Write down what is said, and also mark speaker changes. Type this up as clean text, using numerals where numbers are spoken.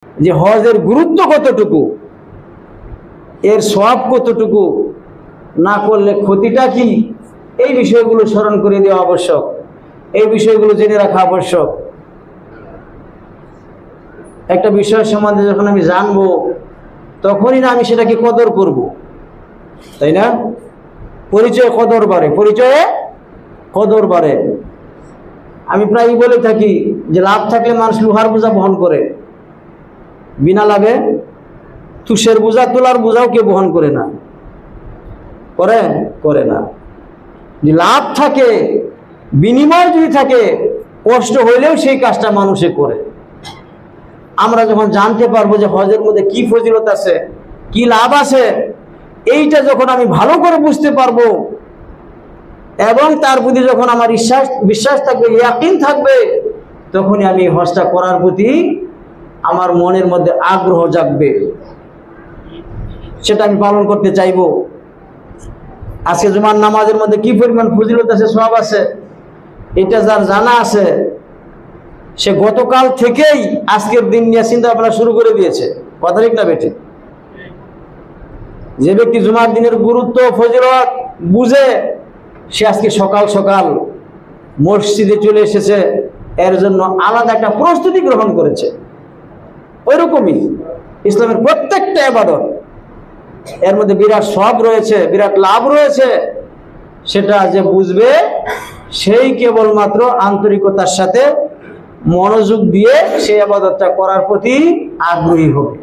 Speaker 1: যে হজের গুরুত্ব কতটুকু, এর সওয়াব কতটুকু, না করলে ক্ষতিটা কি, এই বিষয়গুলো স্মরণ করে দেওয়া আবশ্যক, এই বিষয়গুলো জেনে রাখা আবশ্যক। একটা বিষয় সম্বন্ধে যখন আমি জানবো তখনই না আমি সেটাকে কদর করব, তাই না? পরিচয় কদর বাড়ে, পরিচয়ে কদর বাড়ে। আমি প্রায়ই বলে থাকি যে লাভ থাকলে মানুষ লোহার বোঝা বহন করে, বিনা লাভে তুষের বোঝা, তোলার বোঝাও কেউ বহন করে না, করে না। যে লাভ থাকে, বিনিময় যদি থাকে, কষ্ট হইলেও সেই কাজটা মানুষে করে। আমরা যখন জানতে পারবো যে হজের মধ্যে কি ফজিলত আছে, কি লাভ আছে, এইটা যখন আমি ভালো করে বুঝতে পারবো এবং তার প্রতি যখন আমার বিশ্বাস থাকবে, ইয়াকিন থাকবে, তখনই আমি হজটা করার প্রতি আমার মনের মধ্যে আগ্রহ জাগবে, সেটা আমি পালন করতে চাইবো। আজকে জুমার নামাজের মধ্যে কি পরিমাণ ফজিলত আছে, সওয়াব আছে, এটা যার জানা আছে সে গতকাল থেকেই আজকের দিন নিয়ে চিন্তা ভাবনা শুরু করে দিয়েছে। কথা ঠিক না বেঠিক? যে ব্যক্তি জুমার দিনের গুরুত্ব ফজিলত বুঝে, সে আজকে সকাল সকাল মসজিদে চলে এসেছে, এর জন্য আলাদা একটা প্রস্তুতি গ্রহণ করেছে। ওইরকমই ইসলামের প্রত্যেকটা ইবাদত, এর মধ্যে বিরাট সওয়াব রয়েছে, বিরাট লাভ রয়েছে। সেটা যে বুঝবে সেই কেবলমাত্র আন্তরিকতার সাথে মনোযোগ দিয়ে সেই ইবাদতটা করার প্রতি আগ্রহী হবে।